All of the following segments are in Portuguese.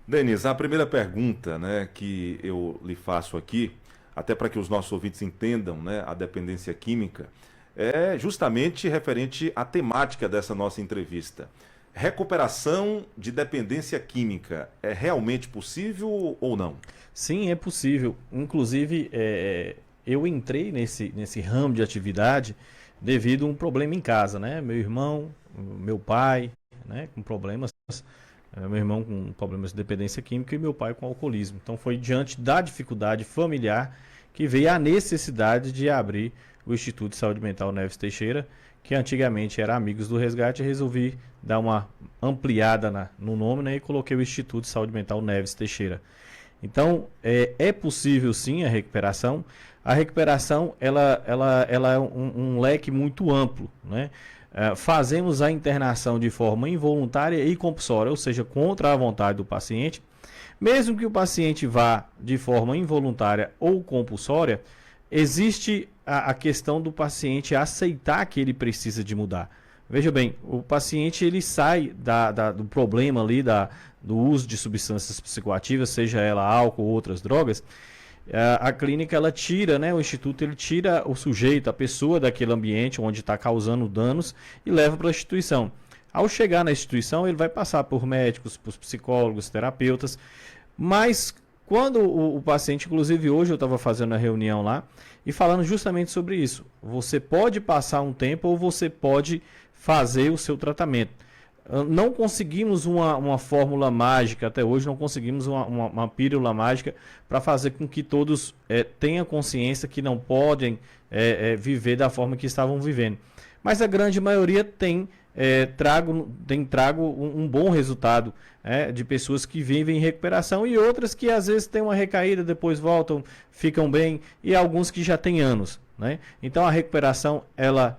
Denis, a primeira pergunta, né, que eu lhe faço aqui, até para que os nossos ouvintes entendam, né, a dependência química, é justamente referente à temática dessa nossa entrevista. Recuperação de dependência química é realmente possível ou não? Sim, é possível. Inclusive, eu entrei nesse ramo de atividade devido a um problema em casa, né? Meu irmão, meu pai, né, com problemas, meu irmão com problemas de dependência química e meu pai com alcoolismo. Então foi diante da dificuldade familiar que veio a necessidade de abrir o Instituto de Saúde Mental Neves Teixeira, que antigamente era Amigos do Resgate, e resolvi dar uma ampliada no nome, né, e coloquei o Instituto de Saúde Mental Neves Teixeira. Então, é possível sim a recuperação. A recuperação ela é um leque muito amplo, né? Fazemos a internação de forma involuntária e compulsória, ou seja, contra a vontade do paciente. Mesmo que o paciente vá de forma involuntária ou compulsória, existe a questão do paciente aceitar que ele precisa de mudar. Veja bem, o paciente ele sai do problema ali do uso de substâncias psicoativas, seja ela álcool ou outras drogas. A clínica ela tira, né, o instituto ele tira o sujeito, a pessoa daquele ambiente onde está causando danos e leva para a instituição. Ao chegar na instituição, ele vai passar por médicos, por psicólogos, terapeutas, mas quando o paciente, inclusive hoje eu estava fazendo a reunião lá e falando justamente sobre isso. Você pode passar um tempo ou você pode fazer o seu tratamento. Não conseguimos uma fórmula mágica até hoje, não conseguimos uma pílula mágica para fazer com que todos tenham consciência que não podem viver da forma que estavam vivendo. Mas a grande maioria tem trago um bom resultado, de pessoas que vivem em recuperação e outras que às vezes têm uma recaída, depois voltam, ficam bem, e alguns que já têm anos, né? Então a recuperação ela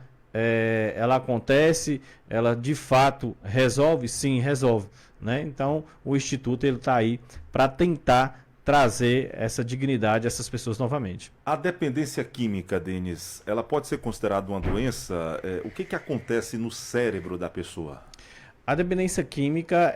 acontece, ela de fato resolve? Sim, resolve, né? Então o Instituto está aí para tentar trazer essa dignidade a essas pessoas novamente. A dependência química, Denis, ela pode ser considerada uma doença? O que acontece no cérebro da pessoa? A dependência química,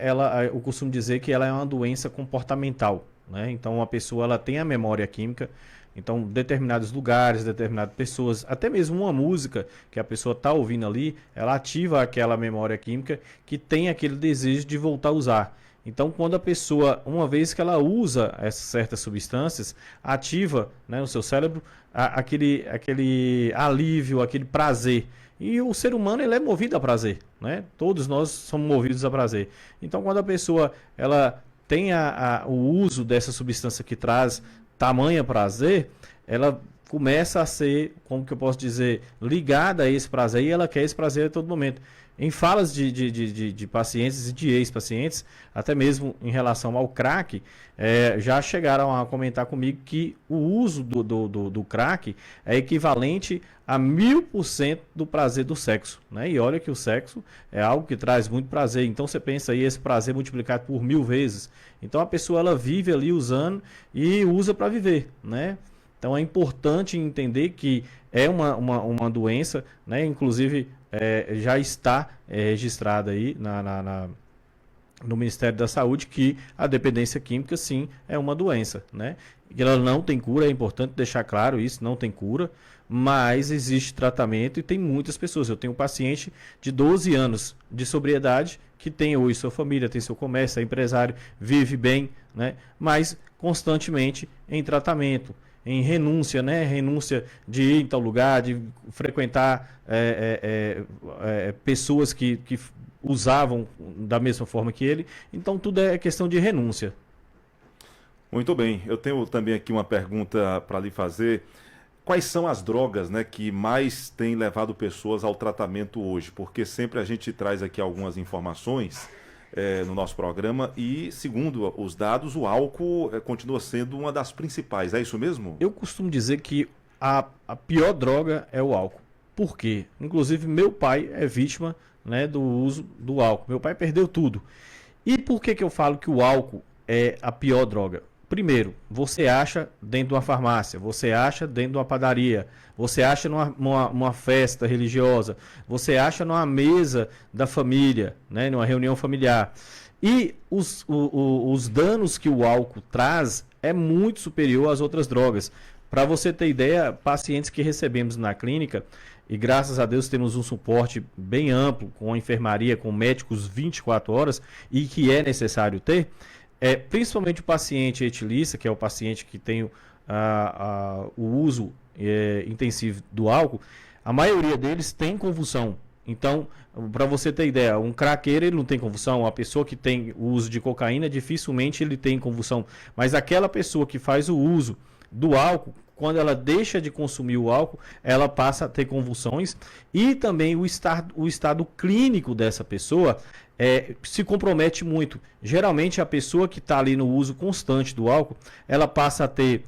eu costumo dizer que ela é uma doença comportamental, né? Então a pessoa ela tem a memória química. Então, determinados lugares, determinadas pessoas, até mesmo uma música que a pessoa está ouvindo ali, ela ativa aquela memória química que tem aquele desejo de voltar a usar. Então, quando a pessoa, uma vez que ela usa essas certas substâncias, ativa, né, no seu cérebro aquele alívio, aquele prazer. E o ser humano ele é movido a prazer, né? Todos nós somos movidos a prazer. Então, quando a pessoa ela tem o uso dessa substância que traz tamanha prazer, ela começa a ser, como que eu posso dizer, ligada a esse prazer e ela quer esse prazer a todo momento. Em falas de pacientes e de ex-pacientes, até mesmo em relação ao crack, já chegaram a comentar comigo que o uso do crack é equivalente a 1000% do prazer do sexo, né? E olha que o sexo é algo que traz muito prazer, então você pensa aí esse prazer multiplicado por 1000 vezes. Então a pessoa ela vive ali usando e usa para viver, né? Então é importante entender que é uma doença, né? Inclusive já está registrada aí no Ministério da Saúde que a dependência química sim é uma doença, né? E ela não tem cura, é importante deixar claro isso, não tem cura, mas existe tratamento e tem muitas pessoas. Eu tenho um paciente de 12 anos de sobriedade que tem hoje sua família, tem seu comércio, é empresário, vive bem, né? Mas constantemente em tratamento, em renúncia, né? Renúncia de ir em tal lugar, de frequentar pessoas que usavam da mesma forma que ele. Então tudo é questão de renúncia. Muito bem, eu tenho também aqui uma pergunta para lhe fazer. Quais são as drogas, né, que mais têm levado pessoas ao tratamento hoje? Porque sempre a gente traz aqui algumas informações no nosso programa e, segundo os dados, o álcool continua sendo uma das principais. É isso mesmo? Eu costumo dizer que a pior droga é o álcool. Por quê? Inclusive, meu pai é vítima, né, do uso do álcool. Meu pai perdeu tudo. E por que eu falo que o álcool é a pior droga? Primeiro, você acha dentro de uma farmácia, você acha dentro de uma padaria, você acha numa festa religiosa, você acha numa mesa da família, né, numa reunião familiar. E os danos que o álcool traz é muito superior às outras drogas. Para você ter ideia, pacientes que recebemos na clínica, e graças a Deus temos um suporte bem amplo, com a enfermaria, com médicos 24 horas, e que é necessário ter, principalmente o paciente etilista, que é o paciente que tem o uso intensivo do álcool, a maioria deles tem convulsão. Então, para você ter ideia, um craqueiro ele não tem convulsão, a pessoa que tem o uso de cocaína dificilmente ele tem convulsão, mas aquela pessoa que faz o uso do álcool, quando ela deixa de consumir o álcool, ela passa a ter convulsões e também o estado clínico dessa pessoa se compromete muito. Geralmente a pessoa que está ali no uso constante do álcool, ela passa a ter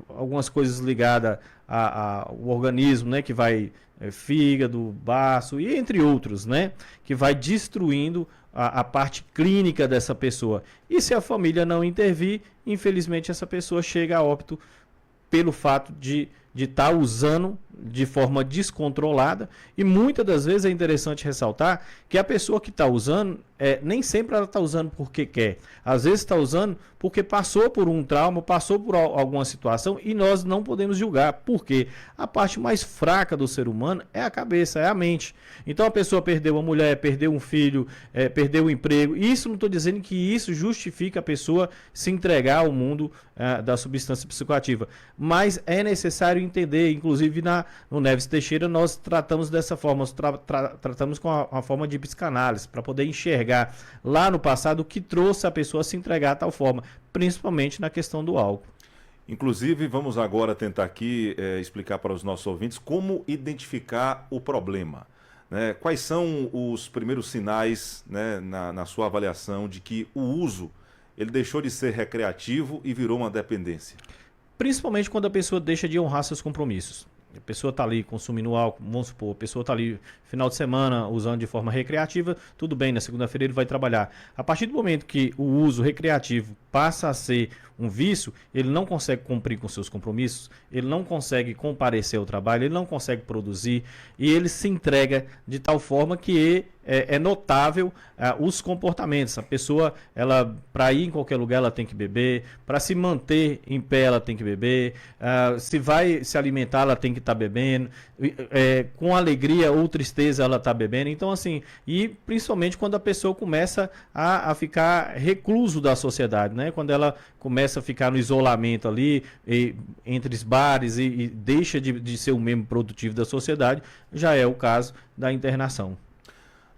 algumas coisas ligadas ao organismo, né, que vai fígado, baço e entre outros, né, que vai destruindo a parte clínica dessa pessoa. E se a família não intervir, infelizmente essa pessoa chega a óbito pelo fato de estar usando de forma descontrolada. E muitas das vezes é interessante ressaltar que a pessoa que está usando, nem sempre ela está usando porque quer. Às vezes está usando porque passou por um trauma, passou por alguma situação e nós não podemos julgar. Porque a parte mais fraca do ser humano é a cabeça, é a mente. Então a pessoa perdeu uma mulher, perdeu um filho, perdeu o emprego. Isso não estou dizendo que isso justifica a pessoa se entregar ao mundo da substância psicoativa. Mas é necessário entender, inclusive no Neves Teixeira nós tratamos dessa forma, tratamos com a forma de psicanálise, para poder enxergar lá no passado o que trouxe a pessoa a se entregar a tal forma, principalmente na questão do álcool. Inclusive, vamos agora tentar aqui explicar para os nossos ouvintes como identificar o problema, né? Quais são os primeiros sinais, né, na sua avaliação de que o uso ele deixou de ser recreativo e virou uma dependência? Principalmente quando a pessoa deixa de honrar seus compromissos. A pessoa está ali consumindo álcool, vamos supor, a pessoa está ali final de semana usando de forma recreativa, tudo bem, na segunda-feira ele vai trabalhar. A partir do momento que o uso recreativo passa a ser um vício, ele não consegue cumprir com seus compromissos, ele não consegue comparecer ao trabalho, ele não consegue produzir e ele se entrega de tal forma que é notável os comportamentos. A pessoa, ela para ir em qualquer lugar, ela tem que beber, para se manter em pé, ela tem que beber, se vai se alimentar, ela tem que estar bebendo, com alegria ou tristeza, ela está bebendo. Então, assim, e principalmente quando a pessoa começa a ficar recluso da sociedade, né? Quando ela começa a ficar no isolamento ali, entre os bares e deixa de ser um membro produtivo da sociedade, já é o caso da internação.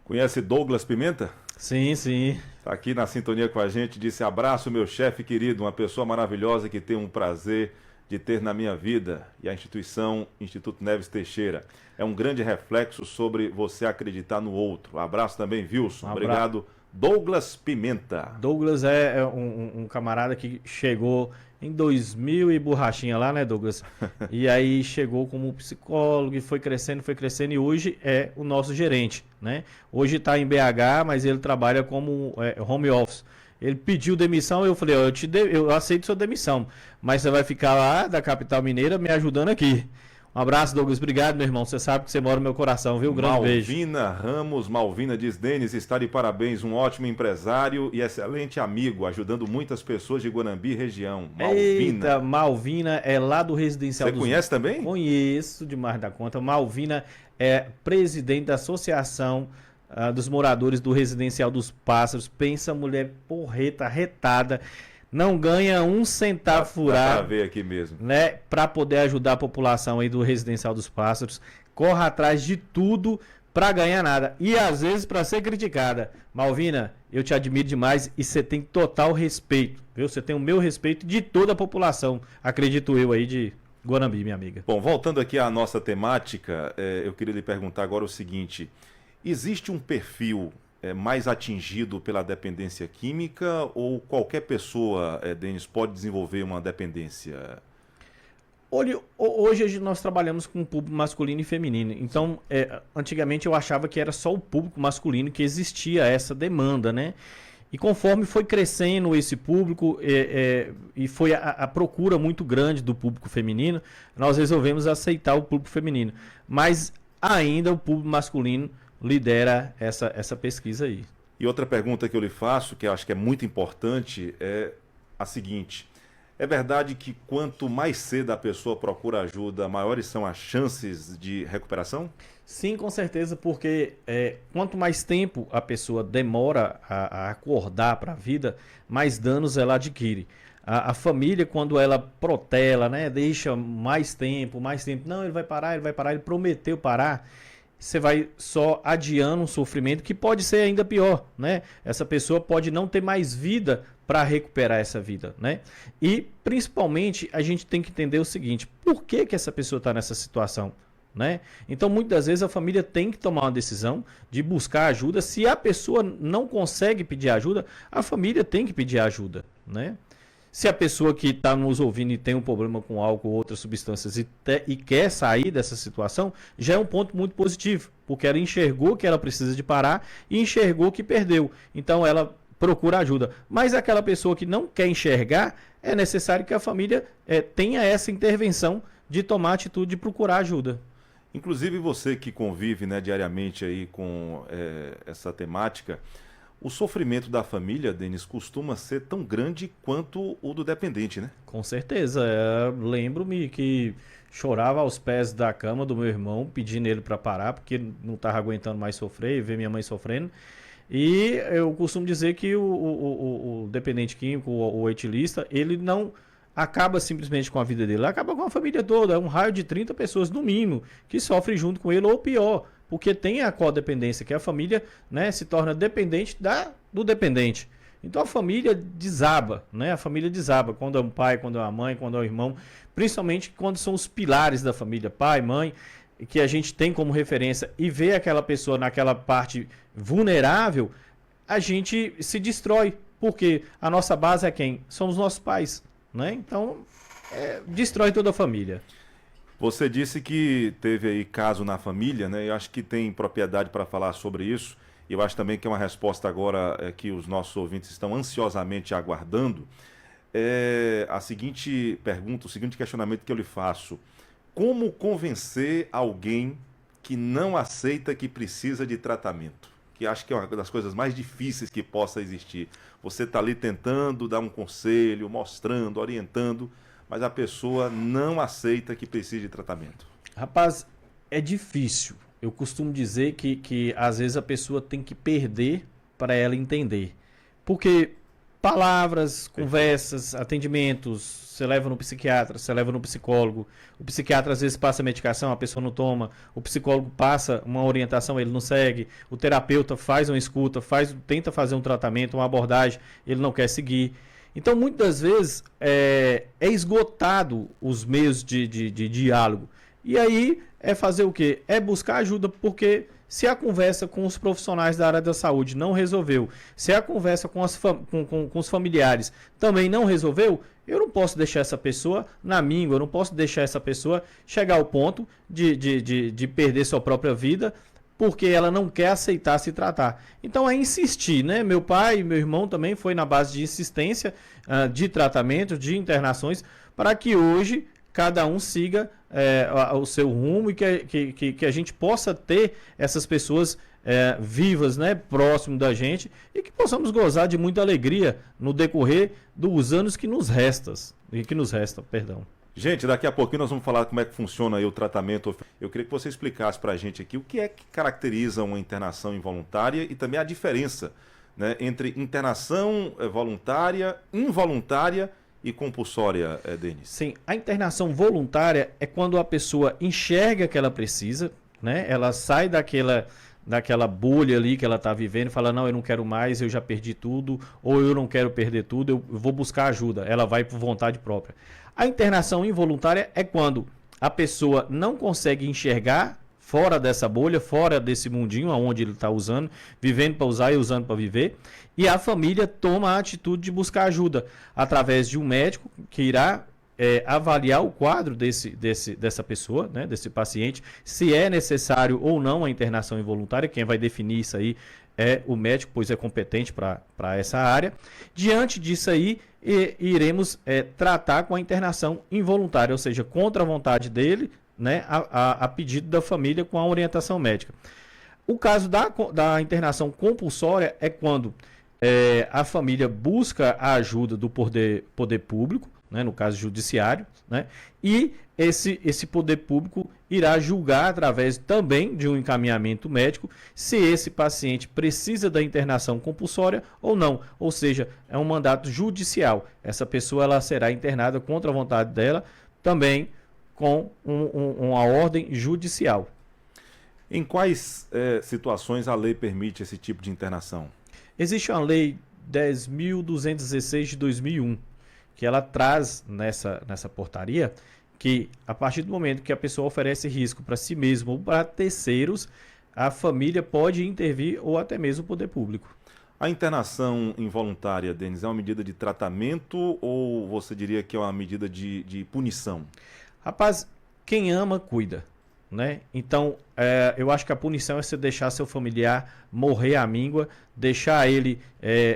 Conhece Douglas Pimenta? Sim, sim. Está aqui na sintonia com a gente, disse: abraço meu chefe querido, uma pessoa maravilhosa que tenho um prazer de ter na minha vida, e a instituição Instituto Neves Teixeira. É um grande reflexo sobre você acreditar no outro. Abraço também, Wilson. Obrigado. Douglas Pimenta. Douglas é um camarada que chegou em 2000 e borrachinha lá, né, Douglas? E aí chegou como psicólogo e foi crescendo e hoje é o nosso gerente, né? Hoje está em BH, mas ele trabalha como home office. Ele pediu demissão, eu falei, eu aceito sua demissão, mas você vai ficar lá da capital mineira me ajudando aqui. Um abraço, Douglas. Obrigado, meu irmão. Você sabe que você mora no meu coração, viu? Grande beijo. Malvina Ramos, Malvina diz: Denis, está de parabéns, um ótimo empresário e excelente amigo, ajudando muitas pessoas de Guanambi região. Malvina. Eita, Malvina é lá do Residencial Você conhece também? Conheço demais da conta. Malvina é presidente da Associação dos Moradores do Residencial dos Pássaros. Pensa, mulher porreta, retada. Não ganha um centavo furado. Pra ver aqui mesmo. Né, para poder ajudar a população aí do Residencial dos Pássaros. Corre atrás de tudo para ganhar nada. E às vezes para ser criticada. Malvina, eu te admiro demais e você tem total respeito. Viu? Você tem o meu respeito de toda a população. Acredito eu aí de Guanambi, minha amiga. Bom, voltando aqui à nossa temática, eu queria lhe perguntar agora o seguinte. Existe um perfil mais atingido pela dependência química ou qualquer pessoa, Denis, pode desenvolver uma dependência? Hoje nós trabalhamos com público masculino e feminino. Então, antigamente eu achava que era só o público masculino que existia essa demanda, né? E conforme foi crescendo esse público e foi a procura muito grande do público feminino, nós resolvemos aceitar o público feminino. Mas ainda o público masculino lidera essa pesquisa aí. E outra pergunta que eu lhe faço, que eu acho que é muito importante, é a seguinte: é verdade que quanto mais cedo a pessoa procura ajuda, maiores são as chances de recuperação? Sim, com certeza, porque quanto mais tempo a pessoa demora a acordar para a vida, mais danos ela adquire. A família, quando ela protela, né, deixa mais tempo, não, ele vai parar, ele prometeu parar, você vai só adiando um sofrimento que pode ser ainda pior, né? Essa pessoa pode não ter mais vida para recuperar essa vida, né? E principalmente a gente tem que entender o seguinte: por que que essa pessoa está nessa situação, né? Então muitas vezes a família tem que tomar uma decisão de buscar ajuda. Se a pessoa não consegue pedir ajuda, a família tem que pedir ajuda, né? Se a pessoa que está nos ouvindo e tem um problema com álcool ou outras substâncias e quer sair dessa situação, já é um ponto muito positivo, porque ela enxergou que ela precisa de parar e enxergou que perdeu. Então ela procura ajuda. Mas aquela pessoa que não quer enxergar, é necessário que a família tenha essa intervenção de tomar atitude de procurar ajuda. Inclusive você que convive, né, diariamente aí com essa temática, o sofrimento da família, Denis, costuma ser tão grande quanto o do dependente, né? Com certeza. Lembro-me que chorava aos pés da cama do meu irmão, pedindo ele para parar, porque não estava aguentando mais sofrer e ver minha mãe sofrendo. E eu costumo dizer que o dependente químico, o etilista, ele não acaba simplesmente com a vida dele, ele acaba com a família toda. É um raio de 30 pessoas, no mínimo, que sofrem junto com ele, ou pior, porque tem a codependência, que a família, né, se torna dependente do dependente. Então a família desaba, né? A família desaba quando é um pai, quando é uma mãe, quando é um irmão, principalmente quando são os pilares da família, pai, mãe, que a gente tem como referência, e vê aquela pessoa naquela parte vulnerável, a gente se destrói, porque a nossa base é quem? São os nossos pais, né? Então destrói toda a família. Você disse que teve aí caso na família, né? Eu acho que tem propriedade para falar sobre isso. E eu acho também que é uma resposta agora que os nossos ouvintes estão ansiosamente aguardando. É a seguinte pergunta, o seguinte questionamento que eu lhe faço: como convencer alguém que não aceita que precisa de tratamento? Que acho que é uma das coisas mais difíceis que possa existir. Você está ali tentando dar um conselho, mostrando, orientando, mas a pessoa não aceita que precisa de tratamento. Rapaz, é difícil. Eu costumo dizer que às vezes a pessoa tem que perder para ela entender. Porque palavras, conversas, atendimentos, você leva no psiquiatra, você leva no psicólogo. O psiquiatra às vezes passa medicação, a pessoa não toma. O psicólogo passa uma orientação, ele não segue. O terapeuta faz uma escuta, tenta fazer um tratamento, uma abordagem, ele não quer seguir. Então, muitas vezes, é esgotado os meios de diálogo. E aí, é fazer o quê? É buscar ajuda, porque se a conversa com os profissionais da área da saúde não resolveu, se a conversa com os familiares também não resolveu, eu não posso deixar essa pessoa na míngua, eu não posso deixar essa pessoa chegar ao ponto de perder sua própria vida, porque ela não quer aceitar se tratar. Então é insistir, né? Meu pai e meu irmão também foi na base de insistência, de tratamento, de internações, para que hoje cada um siga o seu rumo e que a gente possa ter essas pessoas vivas, né, próximo da gente, e que possamos gozar de muita alegria no decorrer dos anos que nos restam, perdão. Gente, daqui a pouquinho nós vamos falar como é que funciona aí o tratamento. Eu queria que você explicasse para a gente aqui o que é que caracteriza uma internação involuntária e também a diferença, né, entre internação voluntária, involuntária e compulsória, Denis. Sim, a internação voluntária é quando a pessoa enxerga que ela precisa, né? Ela sai daquela bolha ali que ela está vivendo e fala: não, eu não quero mais, eu já perdi tudo, ou eu não quero perder tudo, eu vou buscar ajuda. Ela vai por vontade própria. A internação involuntária é quando a pessoa não consegue enxergar fora dessa bolha, fora desse mundinho onde ele está usando, vivendo para usar e usando para viver, e a família toma a atitude de buscar ajuda através de um médico que irá avaliar o quadro dessa pessoa, né, desse paciente, se é necessário ou não a internação involuntária. Quem vai definir isso aí é o médico, pois é competente para essa área. Diante disso aí, iremos tratar com a internação involuntária, ou seja, contra a vontade dele, né, a pedido da família, com a orientação médica. O caso da internação compulsória é quando a família busca a ajuda do poder público, né, no caso judiciário, né, e esse poder público irá julgar através também de um encaminhamento médico se esse paciente precisa da internação compulsória ou não. Ou seja, é um mandato judicial. Essa pessoa ela será internada contra a vontade dela, também com uma ordem judicial. Em quais situações a lei permite esse tipo de internação? Existe uma lei 10.216 de 2001, que ela traz nessa portaria que a partir do momento que a pessoa oferece risco para si mesmo ou para terceiros, a família pode intervir ou até mesmo o poder público. A internação involuntária, Denis, é uma medida de tratamento ou você diria que é uma medida de punição? Rapaz, quem ama, cuida, né? Então, eu acho que a punição é você deixar seu familiar morrer à míngua, deixar ele...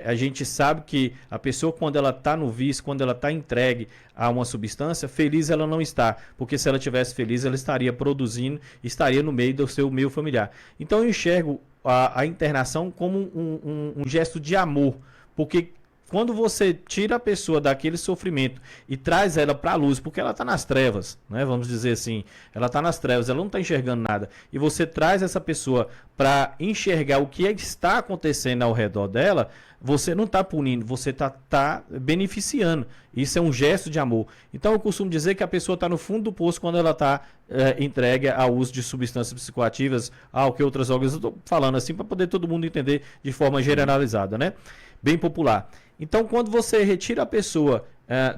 a gente sabe que a pessoa, quando ela está no vício, quando ela está entregue a uma substância, feliz ela não está. Porque se ela estivesse feliz, ela estaria produzindo, estaria no meio do seu meio familiar. Então, eu enxergo a internação como um gesto de amor. Porque... quando você tira a pessoa daquele sofrimento e traz ela para a luz, porque ela está nas trevas, né? Vamos dizer assim, ela está nas trevas, ela não está enxergando nada, e você traz essa pessoa para enxergar o que está acontecendo ao redor dela, você não está punindo, você tá beneficiando. Isso é um gesto de amor. Então eu costumo dizer que a pessoa está no fundo do poço quando ela está entregue ao uso de substâncias psicoativas, ao que outras drogas. Eu estou falando assim para poder todo mundo entender de forma generalizada, né? Bem popular. Então, quando você retira a pessoa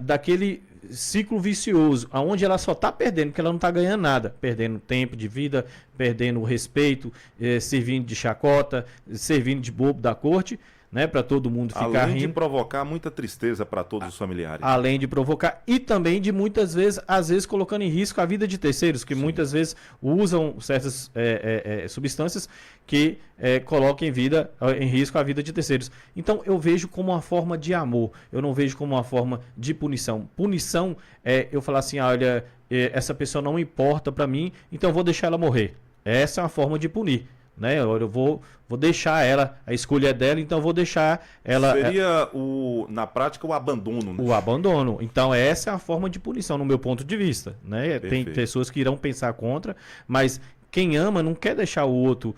daquele ciclo vicioso, onde ela só está perdendo, porque ela não está ganhando nada, perdendo tempo de vida, perdendo o respeito, servindo de chacota, servindo de bobo da corte, né, para todo mundo ficar rindo. Além de provocar muita tristeza para todos os familiares. Além de provocar e também de muitas vezes, às vezes colocando em risco a vida de terceiros, que muitas vezes usam certas substâncias que colocam em risco a vida de terceiros. Então eu vejo como uma forma de amor, eu não vejo como uma forma de punição. Punição é eu falar assim, olha, essa pessoa não importa para mim, então eu vou deixar ela morrer. Essa é uma forma de punir. Né? Eu vou deixar ela, a escolha é dela, então eu vou deixar ela... Seria, na prática, o abandono. Né? O abandono. Então essa é a forma de punição, no meu ponto de vista. Né? Tem pessoas que irão pensar contra, mas quem ama não quer deixar o outro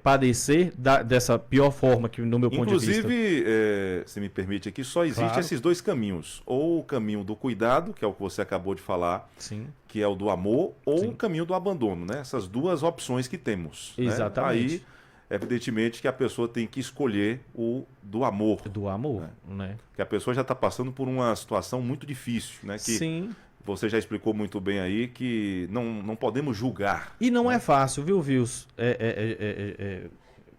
padecer dessa pior forma, que no meu ponto de vista. Inclusive, se me permite aqui, só existem esses dois caminhos. Ou o caminho do cuidado, que é o que você acabou de falar, sim, que é o do amor, ou sim, o caminho do abandono, né? Essas duas opções que temos. Exatamente. Né? Aí, evidentemente, que a pessoa tem que escolher o do amor. Do amor, né? Que a pessoa já está passando por uma situação muito difícil, né? Que sim. Você já explicou muito bem aí que não podemos julgar. E não é fácil, viu, Vils?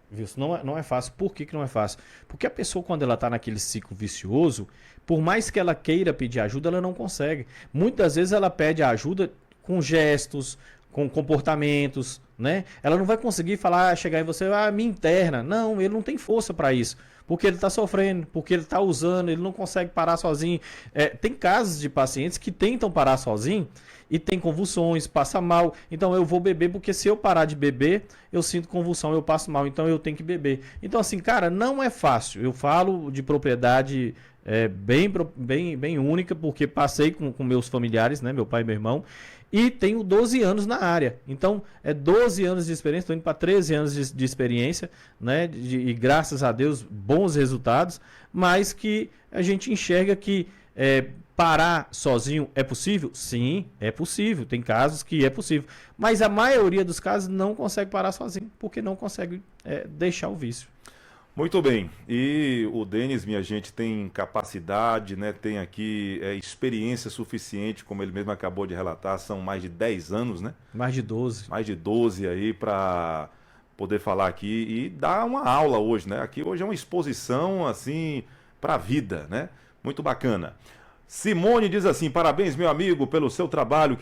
Vils, não é fácil. Por que não é fácil? Porque a pessoa, quando ela está naquele ciclo vicioso, por mais que ela queira pedir ajuda, ela não consegue. Muitas vezes ela pede ajuda com gestos, com comportamentos, né? Ela não vai conseguir chegar em você, me interna. Não, ele não tem força para isso. Porque ele está sofrendo, porque ele está usando, ele não consegue parar sozinho. Tem casos de pacientes que tentam parar sozinho e tem convulsões, passa mal. Então eu vou beber, porque se eu parar de beber, eu sinto convulsão, eu passo mal, então eu tenho que beber. Então assim, cara, não é fácil. Eu falo de propriedade bem única, porque passei com meus familiares, né, meu pai e meu irmão, e tenho 12 anos na área. Então, 12 anos de experiência, estou indo para 13 anos de experiência, né? E graças a Deus, bons resultados, mas que a gente enxerga que parar sozinho é possível? Sim, é possível. Tem casos que é possível. Mas a maioria dos casos não consegue parar sozinho, porque não consegue deixar o vício. Muito bem, e o Denis, minha gente, tem capacidade, né? Tem aqui experiência suficiente, como ele mesmo acabou de relatar, são mais de 10 anos, né? Mais de 12. Mais de 12 aí para poder falar aqui e dar uma aula hoje, né? Aqui hoje é uma exposição, assim, para a vida, né? Muito bacana. Simone diz assim, parabéns, meu amigo, pelo seu trabalho.